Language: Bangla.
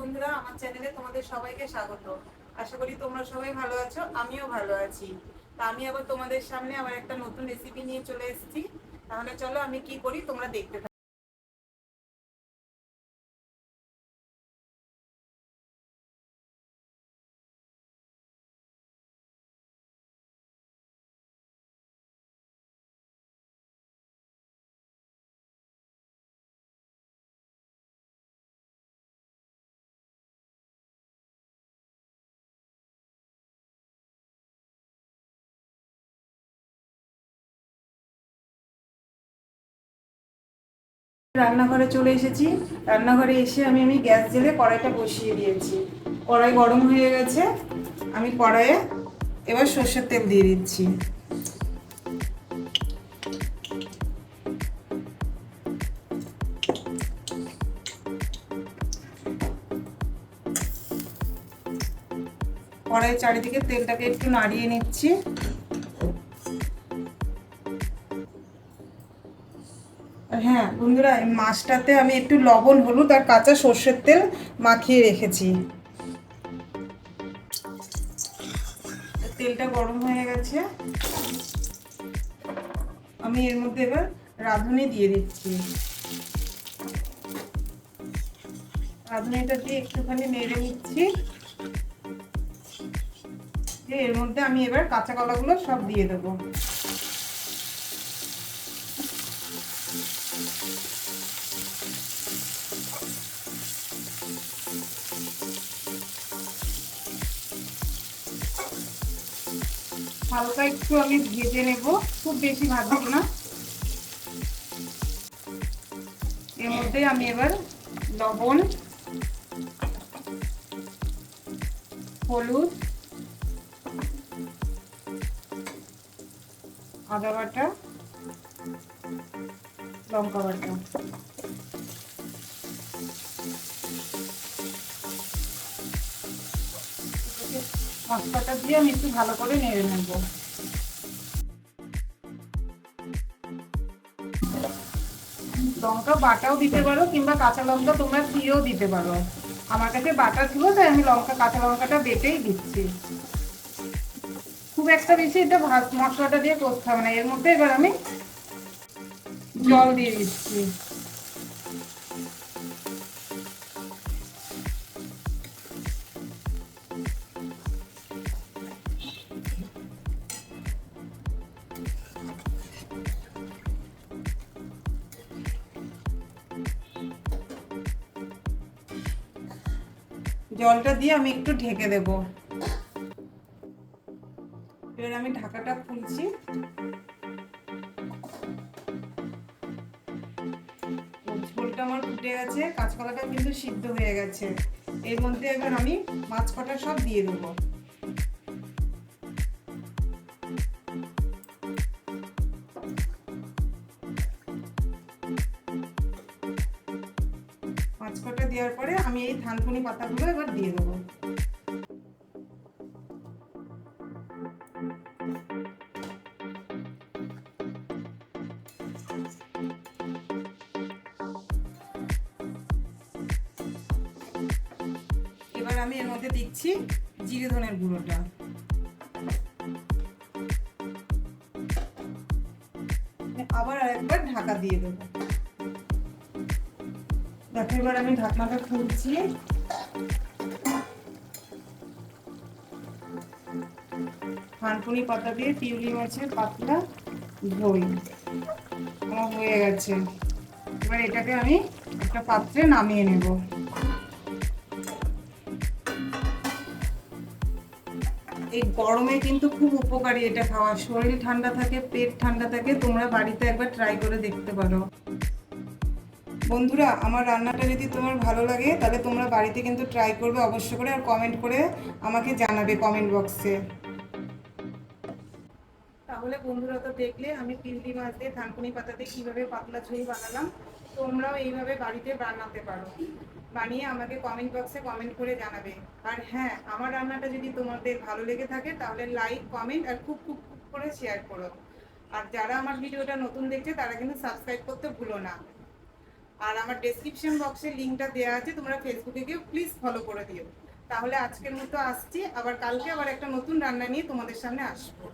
বন্ধুরা, আমার চ্যানেলে তোমাদের সবাইকে স্বাগত। আশা করি তোমরা সবাই ভালো আছো, আমিও ভালো আছি। তা আমি আবার তোমাদের সামনে আবার একটা নতুন রেসিপি নিয়ে চলে এসেছি। তাহলে চলো আমি কি করি তোমরা দেখতে থাকো। রান্নাঘরে চলে এসেছি। রান্নাঘরে এসে আমি গ্যাস জেলে কড়াইটা বসিয়ে দিয়েছি। কড়াই গরম হয়ে গেছে। আমি কড়াইয়ে এবার সর্ষের তেল দিয়ে দিচ্ছি। কড়াইয়ের চারিদিকে তেলটাকে একটু নাড়িয়ে নিচ্ছি। হ্যাঁ বন্ধুরা, এই মাছটাতে আমি একটু লবণ, হলুদ আর কাঁচা সর্ষের তেল মাখিয়ে রেখেছি। তেলটা গরম হয়ে গেছে। আমি এর মধ্যে এবার রাঁধুনি দিয়ে দিচ্ছি। রাঁধুনিটা দিয়ে একটুখানি নেড়ে নিচ্ছি। এর মধ্যে আমি এবার কাঁচা কলাগুলো সব দিয়ে দেবো। হালকা একটু আমি ভেজে নেব, খুব বেশি ভাজবো না। এর মধ্যে আমি এবার লবণ, হলুদ, আদা বাটা, লঙ্কা বাটা, মশলাটা দিয়ে আমি একটু ভালো করে নেড়ে নেব। লঙ্কা বাটাও দিতে পারো কিংবা কাঁচা লঙ্কা তোমরা দিয়েও দিতে পারো। আমার কাছে বাটা ছিল তাই আমি কাঁচা লঙ্কাটা বেটেই দিচ্ছি। খুব একটা বেশি এটা মশলাটা দিয়ে করতে হবে না। এর মধ্যে এবার আমি জল দিয়ে দিচ্ছি। জলটা দিয়ে আমি একটু ঢেকে দেব। এবার আমি ঢাকাটা খুলছি। ঝোলটা আমার ফুটে গেছে, কাঁচকলাটা কিন্তু সিদ্ধ হয়ে গেছে। এর মধ্যে এবার আমি মাছ কটা সব দিয়ে দেবো। মাছ কটা দেওয়ার পরে আমি এই থানকুনি পাতাগুলো এবার দিয়ে দেবো। এবার আমি এর মধ্যে দিচ্ছি জিরে ধনের গুঁড়োটা। আবার আরেকবার ঢাকা দিয়ে দেবো। দেখো এবার আমি ঢাকনাটা খুলছি। থানকুনি পাতা দিয়ে পিউলি মাছের পাতলা ঝোল আমার হয়ে গেছে। এবার এটাকে আমি একটা পাত্রে নামিয়ে নেব। এই গরমে কিন্তু খুব উপকারী এটা খাওয়া। শরীর ঠান্ডা থাকে, পেট ঠান্ডা থাকে। তোমরা বাড়িতে একবার ট্রাই করে দেখতে পারো। বন্ধুরা, আমার রান্নাটা যদি তোমার ভালো লাগে তাহলে তোমরা বাড়িতে কিন্তু ট্রাই করবে অবশ্য করে, আর কমেন্ট করে আমাকে জানাবে কমেন্ট বক্সে। তাহলে বন্ধুরা, তো দেখলে আমি পিউলি মাছ দিয়ে থানকুনি পাতা দিয়ে কীভাবে পাতলা ঝোল বানালাম। তোমরাও এইভাবে বাড়িতে বানাতে পারো। বানিয়ে আমাকে কমেন্ট বক্সে কমেন্ট করে জানাবে। আর হ্যাঁ, আমার রান্নাটা যদি তোমাদের ভালো লেগে থাকে তাহলে লাইক, কমেন্ট আর খুব খুব খুব করে শেয়ার করো। আর যারা আমার ভিডিওটা নতুন দেখছে তারা কিন্তু সাবস্ক্রাইব করতে ভুলো না। আর আমার ডেসক্রিপশন বক্সে লিঙ্কটা দেওয়া আছে, তোমরা ফেসবুকে গিয়ে প্লিজ ফলো করে দিও। তাহলে আজকের মতো আসছি, আবার কালকে আবার একটা নতুন রান্না নিয়ে তোমাদের সামনে আসবো।